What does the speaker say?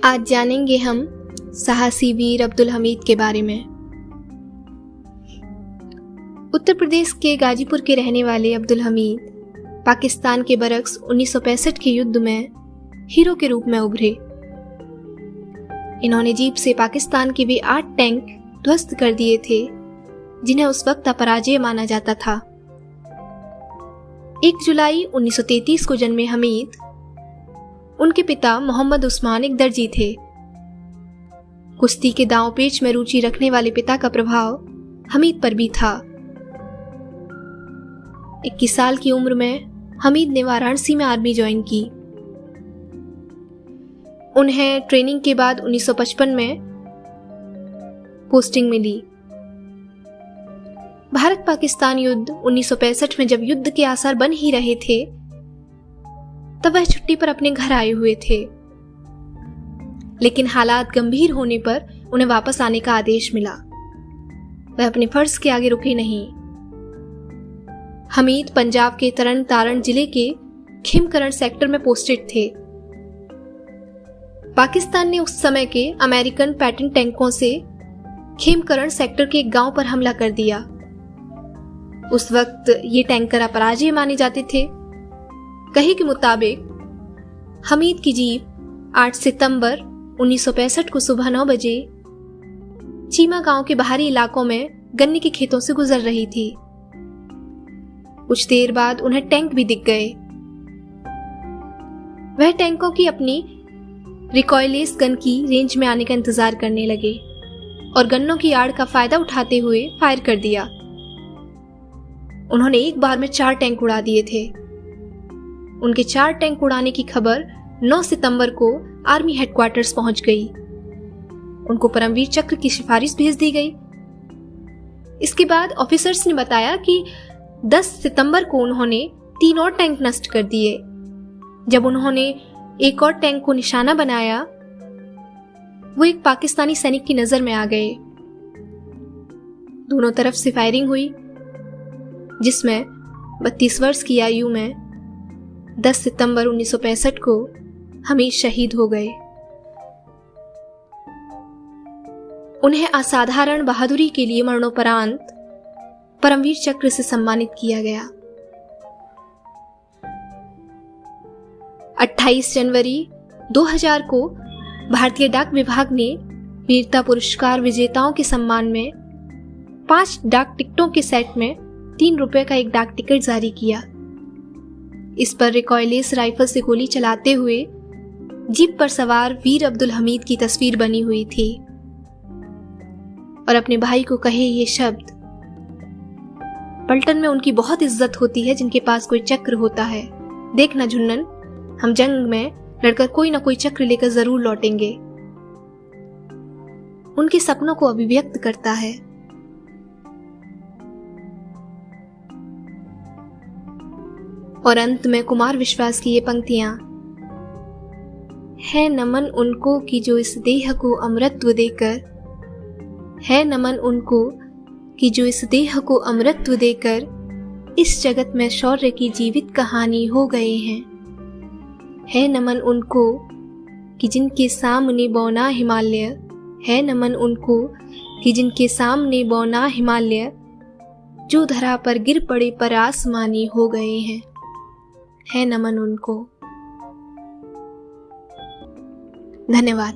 आज जानेंगे हम साहसी वीर अब्दुल हमीद के बारे में। उत्तर प्रदेश के गाजीपुर के रहने वाले अब्दुल हमीद पाकिस्तान के बरक्स 1965 के युद्ध में हीरो के रूप में उभरे। इन्होंने जीप से पाकिस्तान के वे 8 टैंक ध्वस्त कर दिए थे जिन्हें उस वक्त अपराजेय माना जाता था। 1 जुलाई 1933 को जन्मे हमीद, उनके पिता मोहम्मद उस्मान एक दर्जी थे। कुश्ती के दांव पेच में रुचि रखने वाले पिता का प्रभाव हमीद पर भी था। 21 साल की उम्र में हमीद ने वाराणसी में आर्मी ज्वाइन की। उन्हें ट्रेनिंग के बाद 1955 में पोस्टिंग मिली। भारत पाकिस्तान युद्ध 1965 में जब युद्ध के आसार बन ही रहे थे तब वह छुट्टी पर अपने घर आए हुए थे, लेकिन हालात गंभीर होने पर उन्हें वापस आने का आदेश मिला। वह अपने फर्ज के आगे रुके नहीं। हमीद पंजाब के तरन तारण जिले के खिमकरण सेक्टर में पोस्टेड थे। पाकिस्तान ने उस समय के अमेरिकन पैटर्न टैंकों से खिमकरण सेक्टर के एक गांव पर हमला कर दिया। उस वक्त ये टैंकर अपराजेय माने जाते थे। कहे के मुताबिक हमीद की जीप 8 सितंबर 1965 को सुबह 9 बजे चीमा गांव के बाहरी इलाकों में गन्ने के खेतों से गुजर रही थी। कुछ देर बाद उन्हें टैंक भी दिख गए। वह टैंकों की अपनी रिकॉयलेस गन की रेंज में आने का इंतजार करने लगे और गन्नों की आड़ का फायदा उठाते हुए फायर कर दिया। उन्होंने एक बार में 4 टैंक उड़ा दिए थे। उनके 4 टैंक उड़ाने की खबर 9 सितंबर को आर्मी हेडक्वार्टर्स पहुंच गई। उनको परमवीर चक्र की सिफारिश भेज दी गई। इसके बाद ऑफिसर्स ने बताया कि 10 सितंबर को उन्होंने 3 और टैंक नष्ट कर दिए। जब उन्होंने एक और टैंक को निशाना बनाया, वो एक पाकिस्तानी सैनिक की नजर में आ गए। दोनों तरफ से फायरिंग हुई, जिसमें 32 वर्ष की आयु में 10 सितंबर 1965 को हमीद शहीद हो गए। उन्हें असाधारण बहादुरी के लिए मरणोपरांत परमवीर चक्र से सम्मानित किया गया। 28 जनवरी 2000 को भारतीय डाक विभाग ने वीरता पुरस्कार विजेताओं के सम्मान में 5 डाक टिकटों के सेट में 3 रुपए का एक डाक टिकट जारी किया। इस पर रिकॉयलेस राइफल से गोली चलाते हुए जीप पर सवार वीर अब्दुल हमीद की तस्वीर बनी हुई थी और अपने भाई को कहे ये शब्द, पलटन में उनकी बहुत इज्जत होती है जिनके पास कोई चक्र होता है। देखना झुन्नन, हम जंग में लड़कर कोई ना कोई चक्र लेकर जरूर लौटेंगे। उनके सपनों को अभिव्यक्त करता है। और अंत में कुमार विश्वास की ये पंक्तियां, है नमन उनको कि जो इस देह को अमरत्व देकर, है नमन उनको कि जो इस देह को अमरत्व देकर इस जगत में शौर्य की जीवित कहानी हो गए हैं। है नमन उनको कि जिनके सामने बौना हिमालय, है नमन उनको कि जिनके सामने बौना हिमालय जो धरा पर गिर पड़े पर आसमानी हो गए हैं। है नमन उनको। धन्यवाद।